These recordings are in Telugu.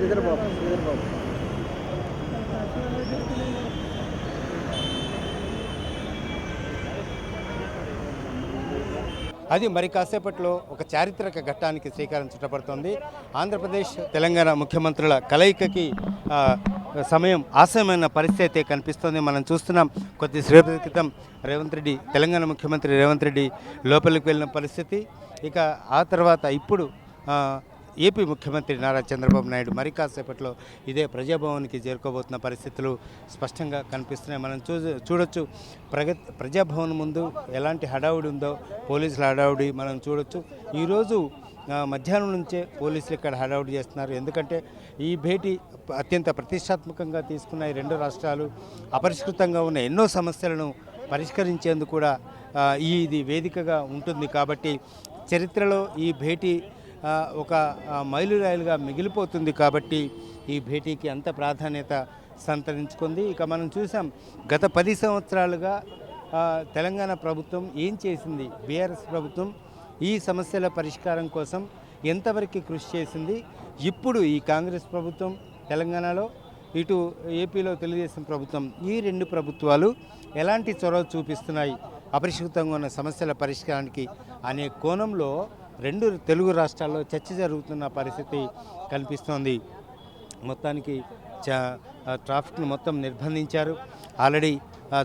శ్రీధర్ బాబు. అది మరి కాసేపట్లో ఒక చారిత్రక ఘట్టానికి శ్రీకారం చుట్టబడుతోంది. ఆంధ్రప్రదేశ్ తెలంగాణ ముఖ్యమంత్రుల కలయికకి సమయం ఆసన్నమైన పరిస్థితి కనిపిస్తోంది. మనం చూస్తున్నాం కొద్దిసేపటి క్రితం తెలంగాణ ముఖ్యమంత్రి రేవంత్ రెడ్డి లోపలికి వెళ్ళిన పరిస్థితి. ఇక ఆ తర్వాత ఇప్పుడు ఏపీ ముఖ్యమంత్రి నారా చంద్రబాబు నాయుడు మరి కాసేపట్లో ఇదే ప్రజాభవన్కి చేరుకోబోతున్న పరిస్థితులు స్పష్టంగా కనిపిస్తున్నాయి. మనం చూడొచ్చు ప్రజాభవన్ ముందు ఎలాంటి హడావుడి ఉందో, పోలీసుల హడావుడి మనం చూడొచ్చు. ఈరోజు మధ్యాహ్నం నుంచే పోలీసులు ఇక్కడ హడావుడి చేస్తున్నారు. ఎందుకంటే ఈ భేటీ అత్యంత ప్రతిష్టాత్మకంగా తీసుకున్న ఈ రెండు రాష్ట్రాలు అపరిష్కృతంగా ఉన్న ఎన్నో సమస్యలను పరిష్కరించేందుకు కూడా ఇది వేదికగా ఉంటుంది. కాబట్టి చరిత్రలో ఈ భేటీ ఒక మైలురాయిలుగా మిగిలిపోతుంది. కాబట్టి ఈ భేటీకి అంత ప్రాధాన్యత సంతరించుకుంది. ఇక మనం చూసాం గత 10 సంవత్సరాలుగా తెలంగాణ ప్రభుత్వం ఏం చేసింది, బీఆర్ఎస్ ప్రభుత్వం ఈ సమస్యల పరిష్కారం కోసం ఎంతవరకు కృషి చేసింది. ఇప్పుడు ఈ కాంగ్రెస్ ప్రభుత్వం తెలంగాణలో, ఇటు ఏపీలో తెలుగుదేశం ప్రభుత్వం, ఈ రెండు ప్రభుత్వాలు ఎలాంటి చొరవ చూపిస్తున్నాయి అపరిష్కృతంగా ఉన్న సమస్యల పరిష్కారానికి అనే కోణంలో రెండు తెలుగు రాష్ట్రాల్లో చర్చ జరుగుతున్న పరిస్థితి కనిపిస్తోంది. మొత్తానికి ట్రాఫిక్ను మొత్తం నిర్బంధించారు. ఆల్రెడీ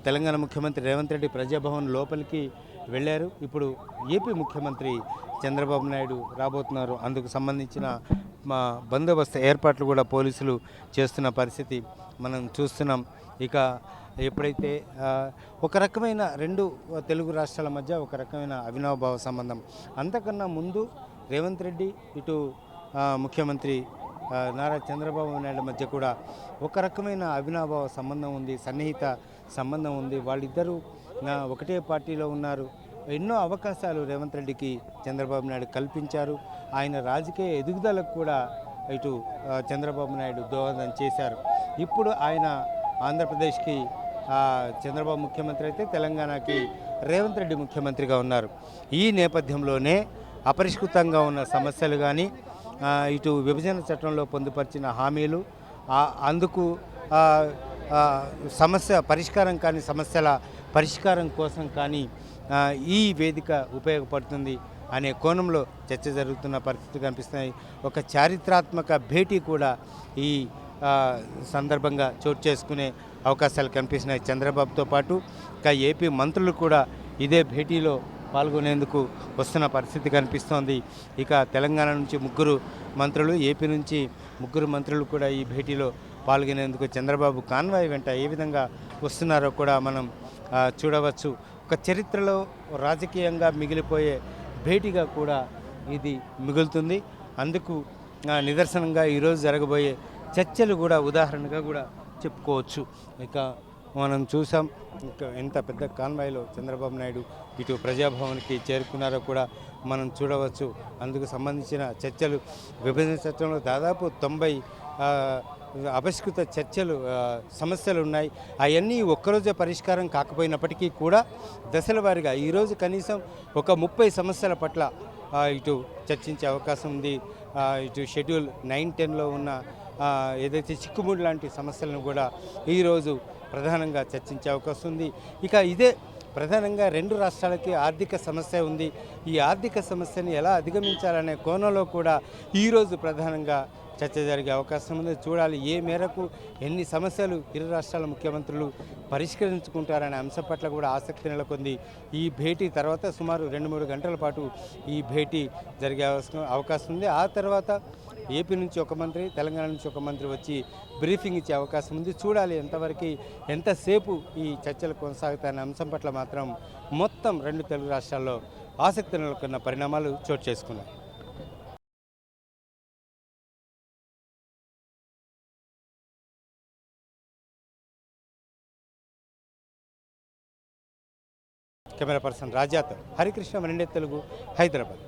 తెలంగాణ ముఖ్యమంత్రి రేవంత్ రెడ్డి ప్రజాభవన్ లోపలికి వెళ్ళారు. ఇప్పుడు ఏపీ ముఖ్యమంత్రి చంద్రబాబు నాయుడు రాబోతున్నారు. అందుకు సంబంధించిన బందోబస్తు ఏర్పాట్లు కూడా పోలీసులు చేస్తున్న పరిస్థితి మనం చూస్తున్నాం. ఇక ఎప్పుడైతే ఒక రకమైన రెండు తెలుగు రాష్ట్రాల మధ్య ఒక రకమైన అవినాభావ సంబంధం, అంతకన్నా ముందు రేవంత్ రెడ్డి ఇటు ముఖ్యమంత్రి నారా చంద్రబాబు నాయుడు మధ్య కూడా ఒక రకమైన అవినాభావ సంబంధం ఉంది, సన్నిహిత సంబంధం ఉంది. వాళ్ళిద్దరూ ఒకటే పార్టీలో ఉన్నారు. ఎన్నో అవకాశాలు రేవంత్ రెడ్డికి చంద్రబాబు నాయుడు కల్పించారు. ఆయన రాజకీయ ఎదుగుదలకు కూడా ఇటు చంద్రబాబు నాయుడు దోహదం చేశారు. ఇప్పుడు ఆయన ఆంధ్రప్రదేశ్కి చంద్రబాబు ముఖ్యమంత్రి అయితే తెలంగాణకి రేవంత్ రెడ్డి ముఖ్యమంత్రిగా ఉన్నారు. ఈ నేపథ్యంలోనే అపరిష్కృతంగా ఉన్న సమస్యలు కానీ, ఇటు విభజన చట్టంలో పొందుపరిచిన హామీలు, అందుకు సమస్య పరిష్కారం కానీ సమస్యల పరిష్కారం కోసం కానీ ఈ వేదిక ఉపయోగపడుతుంది అనే కోణంలో చర్చ జరుగుతున్న పరిస్థితి కనిపిస్తున్నాయి. ఒక చారిత్రాత్మక భేటీ కూడా ఈ సందర్భంగా చోటు చేసుకునే అవకాశాలు కనిపిస్తున్నాయి. చంద్రబాబుతో పాటు ఇంకా ఏపీ మంత్రులు కూడా ఇదే భేటీలో పాల్గొనేందుకు వస్తున్న పరిస్థితి కనిపిస్తోంది. ఇక తెలంగాణ నుంచి 3 మంత్రులు, ఏపీ నుంచి 3 మంత్రులు కూడా ఈ భేటీలో పాల్గొనేందుకు చంద్రబాబు కాన్వాయ్ వెంట ఏ విధంగా వస్తున్నారో కూడా మనం చూడవచ్చు. ఒక చరిత్రలో రాజకీయంగా మిగిలిపోయే భేటీగా కూడా ఇది మిగులుతుంది. అందుకు నిదర్శనంగా ఈరోజు జరగబోయే చర్చలు కూడా ఉదాహరణగా కూడా చెప్పుకోవచ్చు. ఇక మనం చూసాం ఇంకా ఎంత పెద్ద కాన్వాయ్లో చంద్రబాబు నాయుడు ఇటు ప్రజాభవన్కి చేరుకున్నారో కూడా మనం చూడవచ్చు. అందుకు సంబంధించిన చర్చలు, విభజన చట్టంలో దాదాపు 90 అపరిష్కృత సమస్యలు ఉన్నాయి. అవన్నీ ఒక్కరోజే పరిష్కారం కాకపోయినప్పటికీ కూడా దశల వారీగా ఈరోజు కనీసం ఒక 30 సమస్యల పట్ల ఇటు చర్చించే అవకాశం ఉంది. ఇటు షెడ్యూల్ 9, 10లో ఉన్న ఏదైతే చిక్కుముడి లాంటి సమస్యలను కూడా ఈరోజు ప్రధానంగా చర్చించే అవకాశం ఉంది. ఇక ఇదే ప్రధానంగా రెండు రాష్ట్రాలకి ఆర్థిక సమస్య ఉంది. ఈ ఆర్థిక సమస్యని ఎలా అధిగమించాలనే కోణంలో కూడా ఈరోజు ప్రధానంగా చర్చ జరిగే అవకాశం ఉంది. చూడాలి ఏ మేరకు ఎన్ని సమస్యలు ఇరు రాష్ట్రాల ముఖ్యమంత్రులు పరిష్కరించుకుంటారనే అంశం పట్ల కూడా ఆసక్తి నెలకొంది. ఈ భేటీ తర్వాత సుమారు 2-3 గంటల పాటు ఈ భేటీ జరిగే అవకాశం ఉంది. ఆ తర్వాత ఏపీ నుంచి ఒక మంత్రి, తెలంగాణ నుంచి ఒక మంత్రి వచ్చి బ్రీఫింగ్ ఇచ్చే అవకాశం ఉంది. చూడాలి ఎంతసేపు ఈ చర్చలు కొనసాగుతాయనే అంశం పట్ల మాత్రం మొత్తం రెండు తెలుగు రాష్ట్రాల్లో ఆసక్తి నెలకొన్న పరిణామాలు చోటు చేసుకున్నాయి. కెమెరా పర్సన్ రాజాతో హరికృష్ణ, వన్ ఇండియా తెలుగు, హైదరాబాద్.